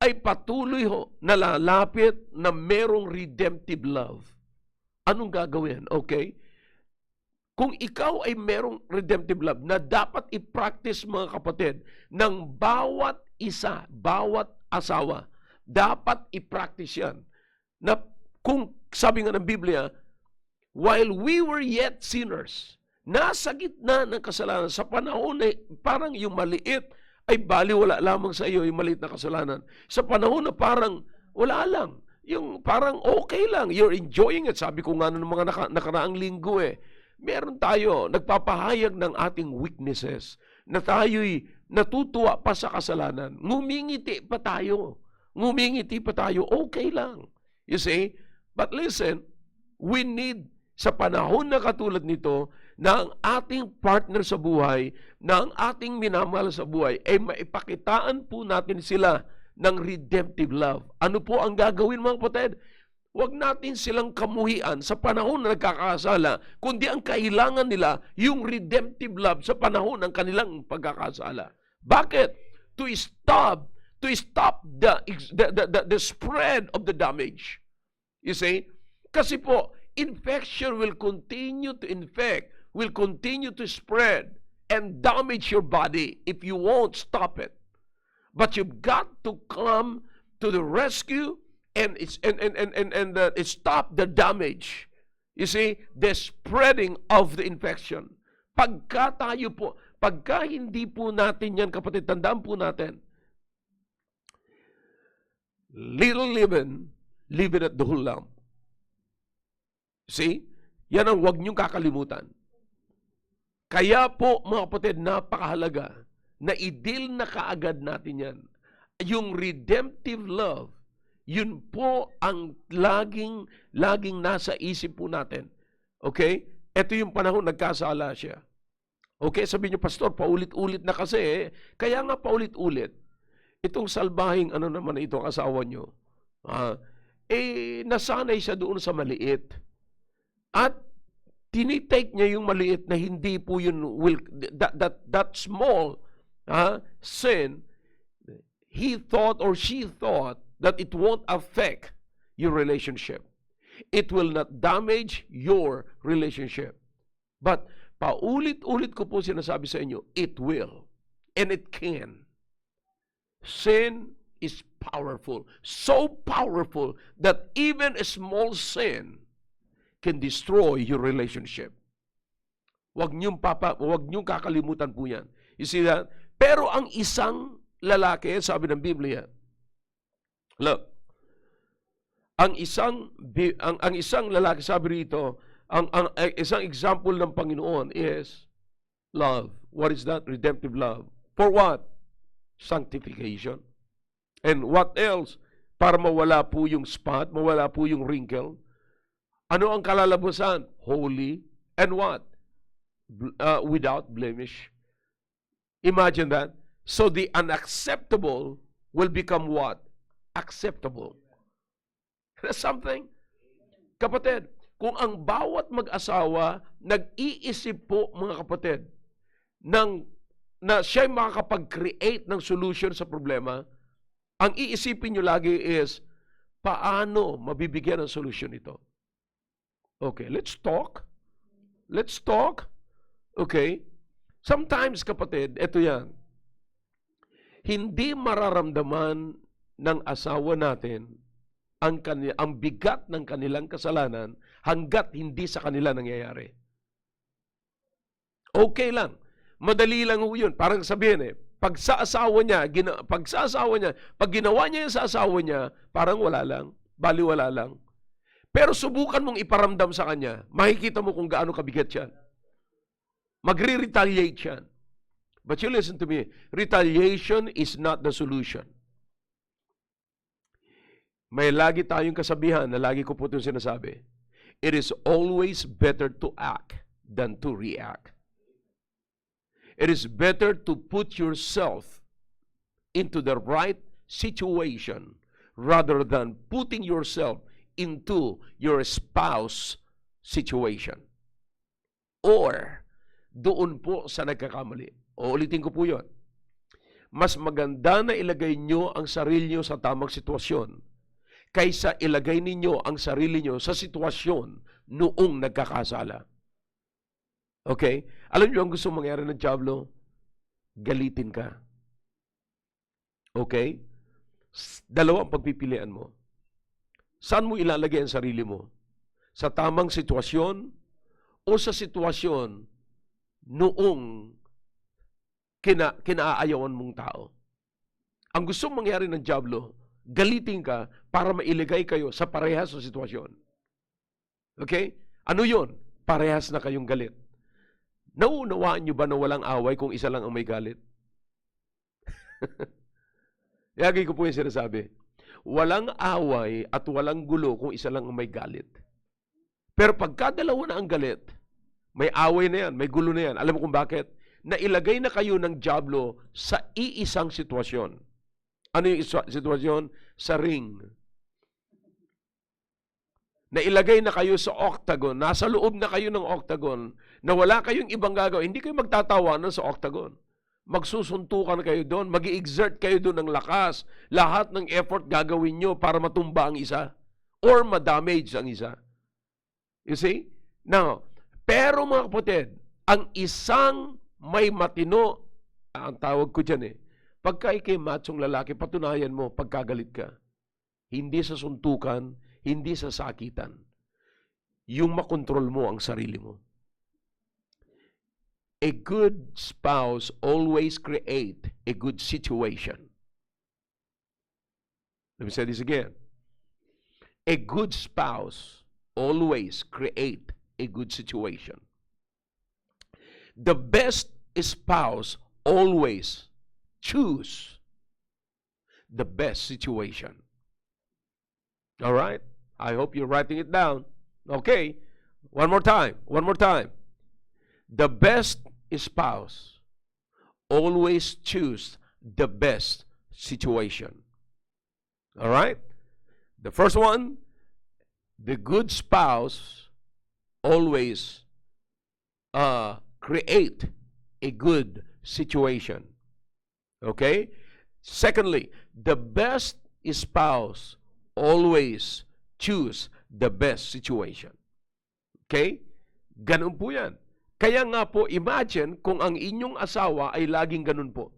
B: ay patuloy na lalapit na merong redemptive love. Anong gagawin? Okay? Kung ikaw ay merong redemptive love na dapat i-practice, mga kapatid, ng bawat isa, bawat asawa, dapat i-practice yan. Na kung sabi nga ng Biblia, while we were yet sinners, nasa gitna ng kasalanan, sa panahon na parang yung maliit ay baliwala lamang sa iyo yung maliit na kasalanan. Sa panahon na parang wala lang, yung parang okay lang, you're enjoying it. Sabi ko nga ng mga nakaraang linggo meron tayo nagpapahayag ng ating weaknesses, na tayo'y natutuwa pa sa kasalanan. Ngumingiti pa tayo, okay lang. You see? But listen, we need, sa panahon na katulad nito, na ang ating partner sa buhay, na ang ating minamahal sa buhay, ay maipakitaan po natin sila ng redemptive love. Ano po ang gagawin, mga kapatid? Huwag natin silang kamuhian sa panahon na nagkakasala, kundi ang kailangan nila yung redemptive love sa panahon ng kanilang pagkakasala. Bakit? To stop the spread of the damage. You see? Kasi po, infection will continue to infect, will continue to spread and damage your body if you won't stop it. But you've got to come to the rescue and stop the damage. You see, the spreading of the infection. Pagka hindi po natin yan, kapatid, tandaan po natin, little leaven at the whole lump. See? Yan ang huwag niyong kakalimutan. Kaya po, mga kapatid, napakahalaga na i-deal na kaagad natin yan. Yung redemptive love, yun po ang laging nasa isip po natin. Okay? Ito yung panahon nagkasala siya. Okay? Sabi niyo, Pastor, paulit-ulit na kasi. Kaya nga paulit-ulit. Itong salbahing naman itong asawa niyo. Nasanay siya doon sa maliit. At tinitake niya yung maliit na hindi po yun that small sin. He thought or she thought that it won't affect your relationship. It will not damage your relationship. But paulit-ulit ko po sinasabi sa inyo, it will. And it can. Sin is powerful. So powerful that even a small sin can destroy your relationship. Huwag niyong kakalimutan po yan. You see that? Pero ang isang lalaki, sabi ng Biblia, look, ang isang lalaki, sabi rito, ang isang example ng Panginoon is love. What is that? Redemptive love. For what? Sanctification. And what else? Para mawala po yung spot, mawala po yung wrinkle. Ano ang kalalabasan? Holy and what? Without blemish. Imagine that. So the unacceptable will become what? Acceptable. That's something. Kapatid, kung ang bawat mag-asawa nag-iisip po, mga kapatid, na siya'y makakapag-create ng solution sa problema, ang iisipin nyo lagi is, paano mabibigyan ng solution ito? Okay, let's talk. Let's talk. Okay? Sometimes, kapatid, ito yan. Hindi mararamdaman ng asawa natin ang bigat ng kanilang kasalanan hanggat hindi sa kanila nangyayari. Okay lang. Madali lang ho yun. Parang sabihin pag ginawa niya yung sa asawa niya, parang wala lang. Baliwala lang. Pero subukan mong iparamdam sa kanya, makikita mo kung gaano kabigat yan. Magre-retaliate yan. But you listen to me, retaliation is not the solution. May lagi tayong kasabihan na lagi ko po itong sinasabi. It is always better to act than to react. It is better to put yourself into the right situation rather than putting yourself into your spouse situation. Or, doon po sa nagkakamali. O ulitin ko po yun. Mas maganda na ilagay nyo ang sarili nyo sa tamang sitwasyon kaysa ilagay ninyo ang sarili nyo sa sitwasyon noong nagkakasala. Okay? Alam nyo ang gusto mangyari ng Diablo? Galitin ka. Okay? Dalawa ang pagpipilian mo. Saan mo ilalagay ang sarili mo? Sa tamang sitwasyon o sa sitwasyon noong kinaayawan mong tao? Ang gusto mangyari ng Diablo, galitin ka para mailagay kayo sa parehas na sitwasyon. Okay? Ano yon? Parehas na kayong galit. Nauunawaan nyo ba na walang away kung isa lang ang may galit? Yagi ko po yung sinasabi. Walang away at walang gulo kung isa lang ang may galit. Pero pagka dalawa na ang galit, may away na yan, may gulo na yan. Alam mo kung bakit? Nailagay na kayo ng Diablo sa iisang sitwasyon. Ano yung sitwasyon? Sa ring. Nailagay na kayo sa octagon. Nasa loob na kayo ng octagon na wala kayong ibang gagawin. Hindi kayo magtatawanan sa octagon. Magsusuntukan kayo doon. Mag-i-exert kayo doon ng lakas. Lahat ng effort gagawin nyo para matumba ang isa or ma-damage ang isa. You see? Now, pero mga kapatid, ang isang may matino, ang tawag ko dyan pagka ikay machong lalaki, patunayan mo pagkagalit ka. Hindi sa suntukan, hindi sa sakitan. Yung makontrol mo ang sarili mo. A good spouse always create a good situation. Let me say this again. A good spouse always create a good situation. The best spouse always choose the best situation. All right? I hope you're writing it down. Okay. One more time. One more time. The best spouse always choose the best situation. All right? The first one, the good spouse always create a good situation. Okay? Secondly, the best spouse always choose the best situation. Okay? Ganun po yan. Kaya nga po, imagine kung ang inyong asawa ay laging ganun po.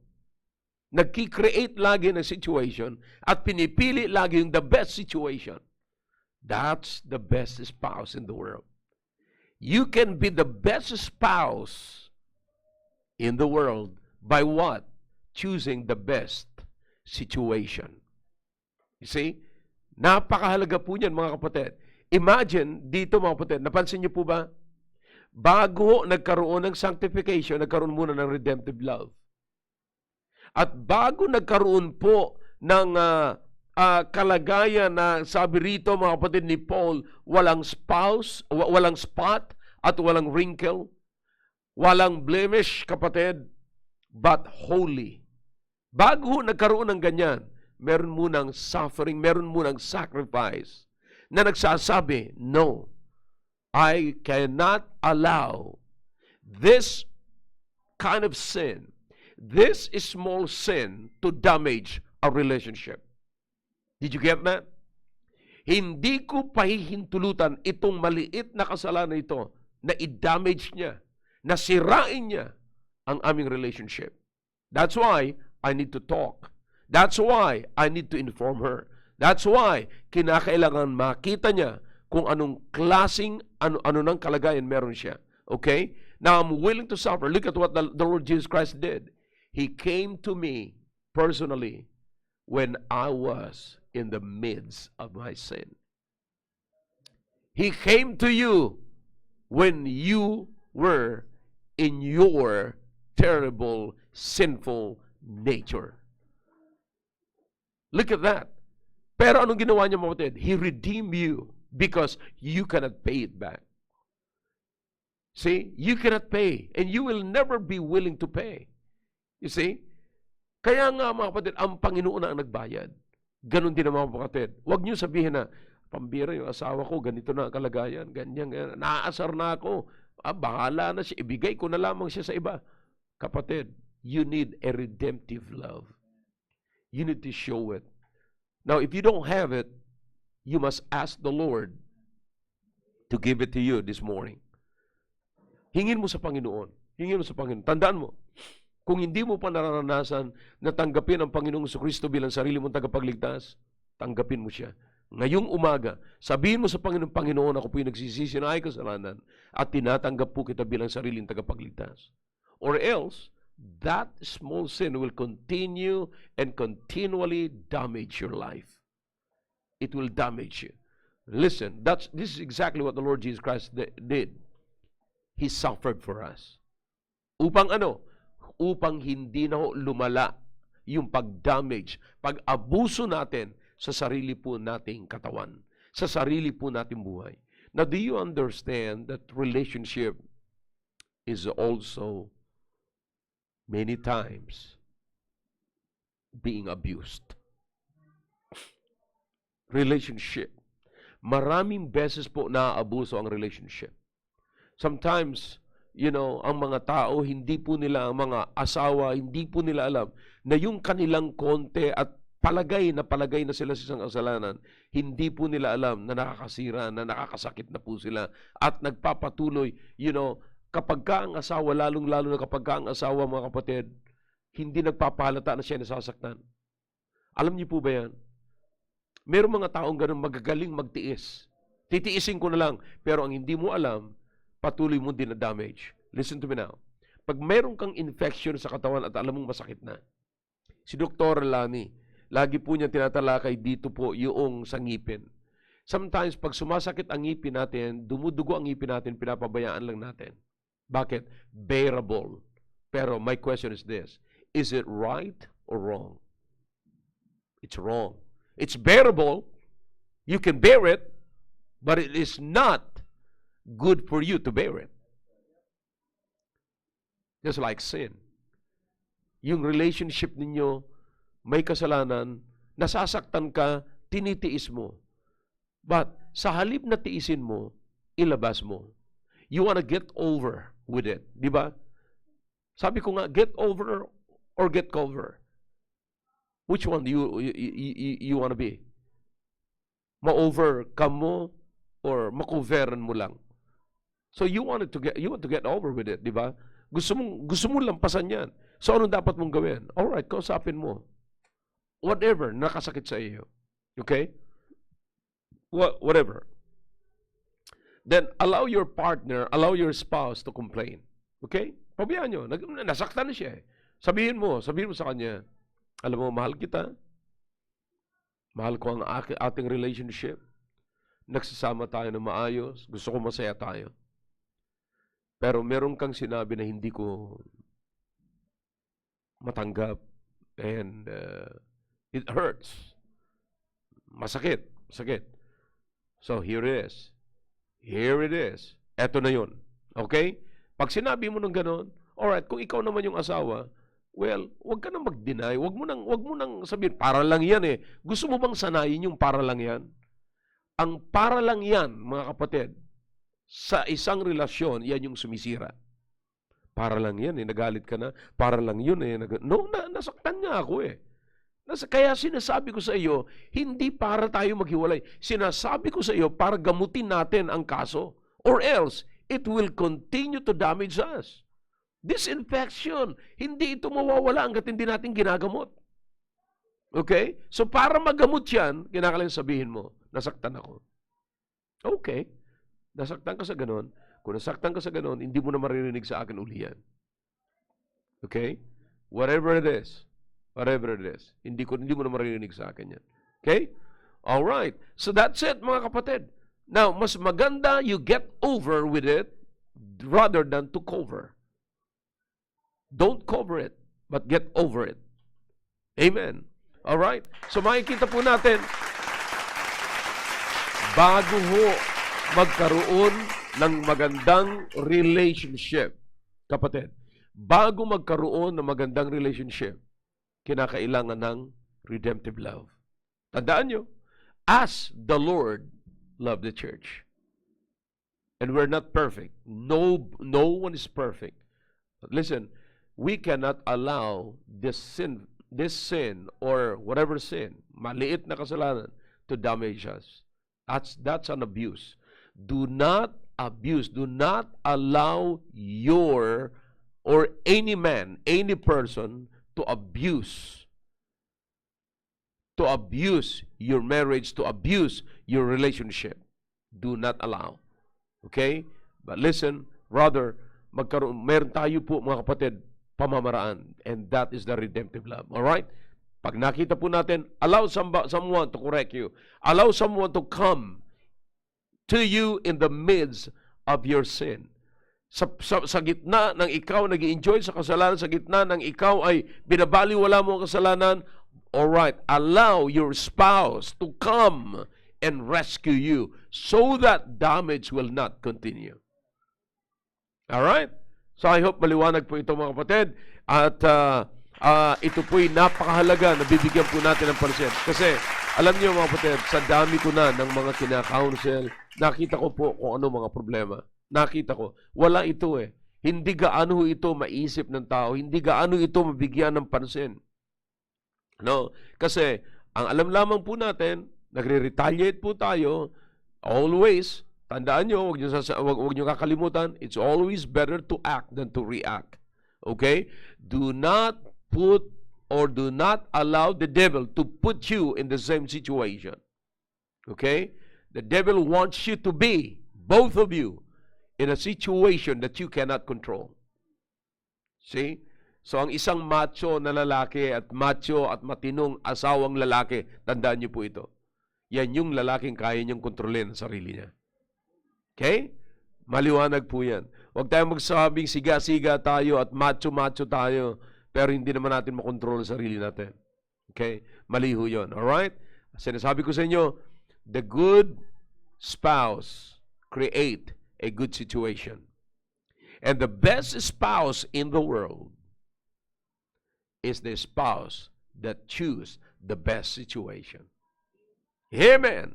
B: Nagki-create lagi ng situation at pinipili lagi yung the best situation. That's the best spouse in the world. You can be the best spouse in the world by what? Choosing the best situation. You see? Napakahalaga po niyan, mga kapatid. Imagine, dito mga kapatid, napansin niyo po ba? Bago nagkaroon ng sanctification, nagkaroon muna ng redemptive love. At bago nagkaroon po ng kalagayan na sabi rito mga kapatid ni Paul, walang spouse, walang spot at walang wrinkle, walang blemish kapatid, but holy. Bago nagkaroon ng ganyan, meron munang suffering, meron munang sacrifice na nagsasabi, no, I cannot allow this kind of sin, this small sin to damage our relationship. Did you get that? Hindi ko pahihintulutan itong maliit na kasalanan ito na i-damage niya, na sirain niya ang aming relationship. That's why I need to talk. That's why I need to inform her. That's why kinakailangan makita niya kung anong klaseng, ano ng kalagayan meron siya. Okay? Now, I'm willing to suffer. Look at what the Lord Jesus Christ did. He came to me personally when I was in the midst of my sin. He came to you when you were in your terrible, sinful nature. Look at that. Pero anong ginawa niya, mga kapatid? He redeemed you because you cannot pay it back. See? You cannot pay. And you will never be willing to pay. You see? Kaya nga, mga kapatid, ang Panginoon na ang nagbayad. Ganon din ang mga kapatid. Huwag niyo sabihin na, pambira yung asawa ko, ganito na ang kalagayan, ganyan. Naaasar na ako. Bahala na siya. Ibigay ko na lamang siya sa iba. Kapatid, you need a redemptive love. You need to show it. Now, if you don't have it, you must ask the Lord to give it to you this morning. Hingin mo sa Panginoon. Hingin mo sa Panginoon. Tandaan mo, kung hindi mo pa nararanasan na tanggapin ang Panginoong Jesucristo bilang sarili mong tagapagligtas, tanggapin mo siya. Ngayong umaga, sabihin mo sa Panginoon, Panginoon, ako po yung nagsisisi na ay kasalanan at tinatanggap po kita bilang sariling tagapagligtas. Or else, that small sin will continue and continually damage your life. It will damage you. Listen, this is exactly what the Lord Jesus Christ did. He suffered for us. Upang ano? Upang hindi na lumala yung pag-damage, pag-abuso natin sa sarili po nating katawan, sa sarili po nating buhay. Now, do you understand that relationship is also many times being abused? Relationship. Maraming beses po naaabuso ang relationship. Sometimes, ang mga tao, hindi po nila, ang mga asawa, hindi po nila alam na yung kanilang konte at palagay na sila sa isang kasalanan, hindi po nila alam na nakakasira, na nakakasakit na po sila at nagpapatuloy, kapag ka ang asawa, lalong-lalo na kapag ka ang asawa, mga kapatid, hindi nagpapahalata na siya nasasaktan. Alam niyo po ba yan? Merong mga taong ganun magagaling magtiis. Titiisin ko na lang, pero ang hindi mo alam, patuloy mo din na damage. Listen to me now. Pag meron kang infection sa katawan at alam mong masakit na, si Dr. Lani, lagi po niya tinatalakay dito po yung sa ngipin. Sometimes, pag sumasakit ang ngipin natin, dumudugo ang ngipin natin, pinapabayaan lang natin. Bakit? Bearable. Pero my question is this, is it right or wrong? It's wrong. It's bearable. You can bear it, but it is not good for you to bear it. Just like sin. Yung relationship ninyo, may kasalanan, nasasaktan ka, tinitiis mo. But sa halip na tiisin mo, ilabas mo. You wanna get over with it. Di ba? Sabi ko nga, get over or get cover. Which one do you wanna be? Ma-overcome mo or makoveran mo lang? So you want to get over with it, di ba? Gusto mo lampasan 'yan. So ano dapat mong gawin? All right, kausapin mo. Whatever nakasakit sa iyo. Okay? Whatever. Then allow your partner, allow your spouse to complain. Okay? Pabayaan niyo, nasaktan na siya. Sabihin mo sa kanya, alam mo, mahal kita. Mahal ko ang ating relationship. Nagsasama tayo na maayos. Gusto ko masaya tayo. Pero meron kang sinabi na hindi ko matanggap and It hurts. Masakit. Masakit. So, here it is. Here it is. Eto na yun. Okay? Pag sinabi mo ng ganon, alright, kung ikaw naman yung asawa, well, huwag ka nang mag-deny. Huwag mo nang sabihin, para lang yan eh. Gusto mo bang sanayin yung para lang yan? Ang para lang yan, mga kapatid, sa isang relasyon, yan yung sumisira. Para lang yan eh, nagalit ka na. Para lang yun eh. Nasaktan nga ako eh. Kaya sinasabi ko sa iyo, hindi para tayo maghiwalay. Sinasabi ko sa iyo para gamutin natin ang kaso. Or else, it will continue to damage us. This infection, hindi ito mawawala hanggat hindi natin ginagamot. Okay? So para magamot yan, kinakailangan sabihin mo, nasaktan ako. Okay. Nasaktan ka sa ganon. Kung nasaktan ka sa ganon, hindi mo na maririnig sa akin uli yan. Okay? Whatever it is. Whatever it is. Hindi mo na maririnig sa akin yan. Okay? Alright. So that's it, mga kapatid. Now, mas maganda you get over with it rather than to cover. Don't cover it, but get over it. Amen. Alright? So makikita po natin, bago ho magkaroon ng magandang relationship, kapatid, bago magkaroon ng magandang relationship, kinakailangan ng redemptive love. Tandaan nyo, as the Lord loved the church. And we're not perfect. No one is perfect. But listen, we cannot allow this sin or whatever sin, maliit na kasalanan, to damage us. That's an abuse. Do not abuse. Do not allow your or any man, any person to abuse your marriage, to abuse your relationship. Do not allow. Okay? But listen, rather, meron tayo po, mga kapatid, pamamaraan. And that is the redemptive love. Alright? Pag nakita po natin, allow someone to correct you. Allow someone to come to you in the midst of your sin. Sa gitna ng ikaw nag-i-enjoy sa kasalanan, sa gitna ng ikaw ay binabaliwala mo ang kasalanan, alright, allow your spouse to come and rescue you so that damage will not continue. Alright? So I hope maliwanag po ito, mga kapatid. At ito po'y napakahalaga na bibigyan po natin ng pansin. Kasi alam niyo, mga kapatid, sa dami ko na ng mga kina-counsel, nakita ko po kung ano mga problema. Nakita ko. Wala ito eh. Hindi gaano ito maisip ng tao. Hindi gaano ito mabigyan ng pansin. No? Kasi, ang alam lamang po natin, nagre-retaliate po tayo, always, tandaan nyo, huwag nyo kakalimutan, it's always better to act than to react. Okay? Do not put or do not allow the devil to put you in the same situation. Okay? The devil wants you to be, both of you, in a situation that you cannot control. See? So, ang isang macho na lalaki at macho at matinong asawang lalaki, tandaan niyo po ito. Yan yung lalaking kaya niyang kontrolin ang sarili niya. Okay? Maliwanag po yan. Huwag tayong magsabing siga-siga tayo at macho-macho tayo, pero hindi naman natin makontrol ang sarili natin. Okay? Mali ho yun. Alright? Sinasabi ko sa inyo, the good spouse create a good situation. And the best spouse in the world is the spouse that choose the best situation. Amen.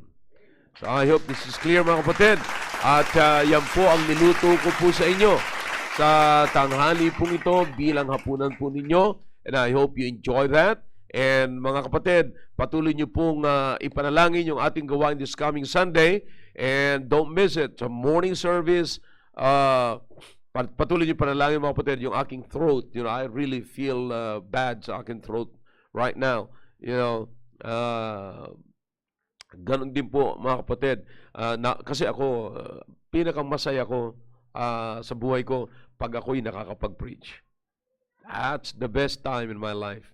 B: So I hope this is clear, mga kapatid. At yan po ang niluto ko po sa inyo sa tanghali pong ito bilang hapunan po ninyo. And I hope you enjoy that. And mga kapatid, patuloy nyo pong ipanalangin yung ating gawain this coming Sunday. And don't miss it. Sa morning service, patuloy nyo panalangin, mga kapatid, yung aking throat. You know, I really feel bad sa aking throat right now. You know, ganun din po, mga kapatid. Kasi ako, pinakang masaya ko sa buhay ko pag ako'y nakakapag-preach. That's the best time in my life.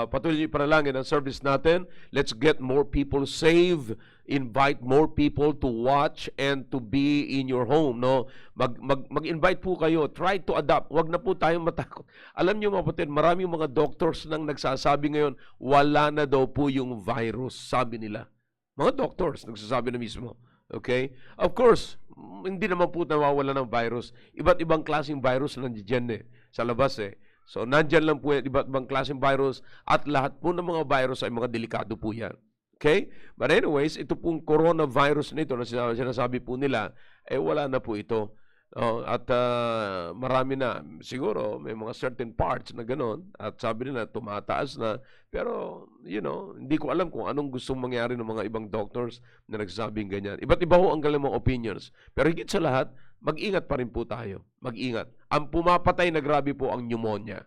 B: Patuloy niyo panalangin ang service natin. Let's get more people saved invite more people to watch and to be in your home, no? Mag-invite po kayo. Try to adapt. Huwag na po tayong matakot. Alam niyo mga kapatid, maraming mga doctors nang nagsasabi ngayon, wala na daw po yung virus, sabi nila. Mga doctors nagsasabi na mismo. Okay? Of course, hindi naman po nawawala ng virus. Iba't ibang klaseng virus nandiyan sa labas So, nandyan lang po yan, iba't ibang klaseng virus at lahat po ng mga virus ay mga delikado po yan. Okay? But anyways, ito pong coronavirus nito na sinasabi po nila, wala na po ito. At marami na. Siguro, may mga certain parts na gano'n. At sabi nila, tumataas na. Pero, hindi ko alam kung anong gustong mangyari ng mga ibang doctors na nagsasabing ganyan. Iba't iba ho ang galing mga opinions. Pero higit sa lahat, mag-ingat pa rin po tayo. Mag-ingat. Ang pumapatay na grabe po ang pneumonia.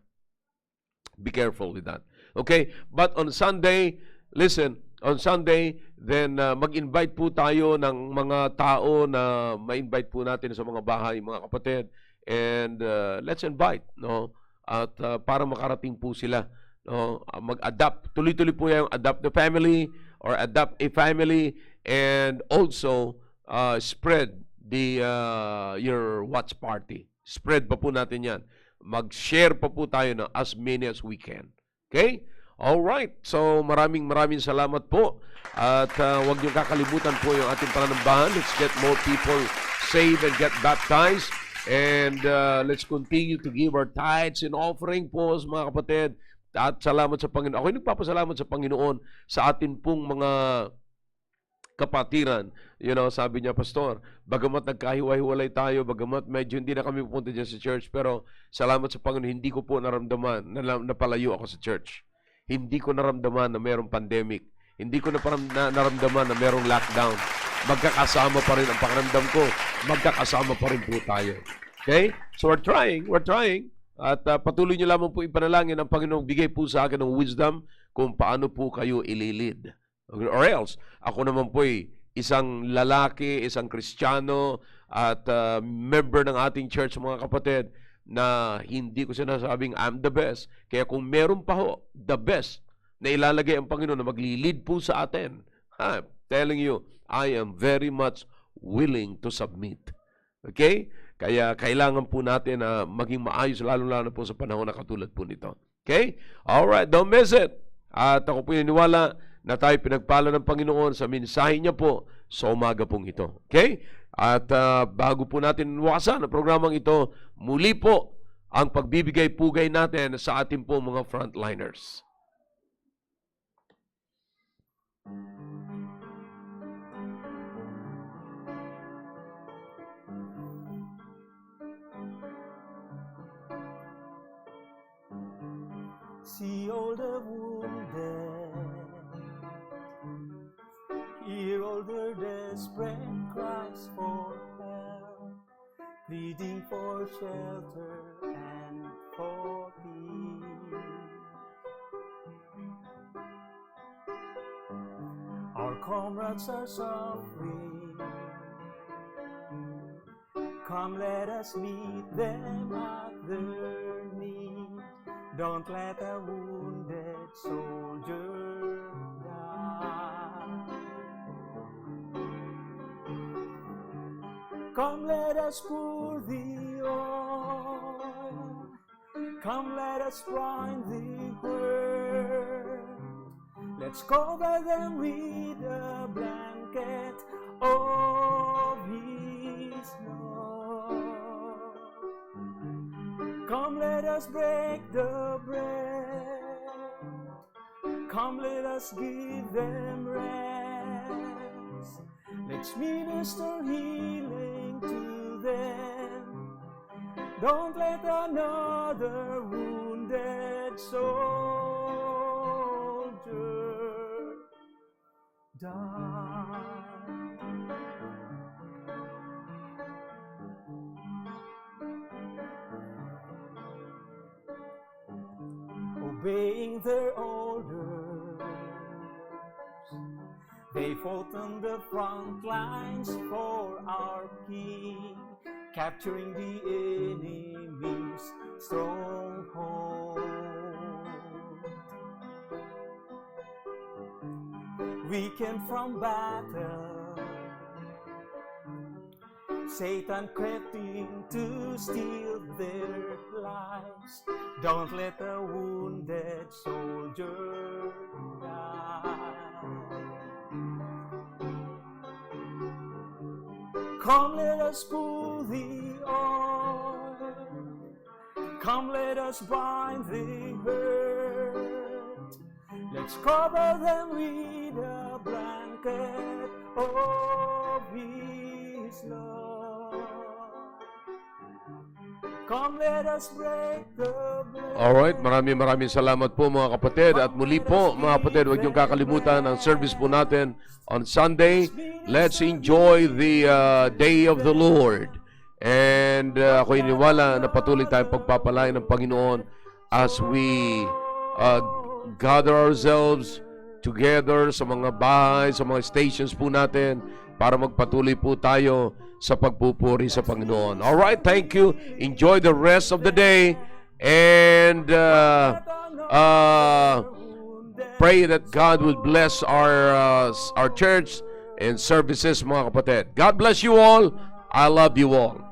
B: Be careful with that. Okay? But on Sunday, listen, on Sunday, then mag-invite po tayo ng mga tao na ma-invite po natin sa mga bahay, mga kapatid. And let's invite, no? At para makarating po sila, no? Mag-adapt. Tuloy-tuloy po yung adapt the family or adapt a family and also spread your watch party. Spread pa po natin yan. Mag-share pa po tayo na as many as we can. Okay? Alright. So, maraming salamat po. At huwag niyo kakalimutan po yung ating pananambahan. Let's get more people saved and get baptized. And let's continue to give our tithes and offering po, mga kapatid. At salamat sa Panginoon. Ako'y nagpapasalamat sa Panginoon sa atin pong mga kapatiran. Sabi niya, Pastor, bagamat nagkahiwa-hiwalay tayo, bagamat medyo hindi na kami pupunta dyan sa church, pero salamat sa Panginoon, hindi ko po naramdaman na napalayo ako sa church. Hindi ko naramdaman na mayroong pandemic. Hindi ko naramdaman na mayroong lockdown. Magkakasama pa rin ang pakiramdam ko. Magkakasama pa rin po tayo. Okay? So we're trying. At patuloy niyo lamang po ipanalangin ang Panginoon. Bigay po sa akin ng wisdom kung paano po kayo ililid. Or else, ako naman po isang lalaki, isang Kristiyano, at member ng ating church, mga kapatid, na hindi ko sinasabing I'm the best. Kaya kung meron pa ho, the best, na ilalagay ang Panginoon na magli-lead po sa atin, I'm telling you, I am very much willing to submit. Okay? Kaya kailangan po natin na maging maayos, lalo-lalo po sa panahon na katulad po nito. Okay? Alright, don't miss it. At ako po naniniwala na tayo pinagpala ng Panginoon sa mensahe niya po sa umaga pong ito. Okay? At bago po natin wasan ang programang ito, muli po ang pagbibigay-pugay natin sa ating po mga frontliners.
C: See all the wounded, hear all their desperate cries for help, pleading for shelter and for peace. Our comrades are suffering. Come, let us meet them at their need. Don't let a wounded soldier die. Come, let us pour the oil. Come, let us bind the hurt. Let's cover them with a blanket of His love. Come, let us break the bread. Come, let us give them rest. Let's minister healing to them. Don't let another wounded soldier die. Obeying their orders, they fought on the front lines for our King, capturing the enemy's stronghold. weakened from battle. Satan crept in to steal their lives. Don't let a wounded soldier die. Come, let us pull the oil. Come, let us bind the hurt. Let's cover them with a blanket of His love. Come, let us break the blade.
B: Alright, maraming salamat po mga kapatid. At muli po mga kapatid, huwag niyong kakalimutan ang service po natin on Sunday. Let's enjoy the day of the Lord. And ako iniwala na patuloy tayong pagpapalain ng Panginoon as we gather ourselves together sa mga bahay, sa mga stations po natin para magpatuloy po tayo sa pagpupuri sa Panginoon. Alright, thank you. Enjoy the rest of the day. And pray that God will bless our church and services, mga kapatid. God bless you all. I love you all.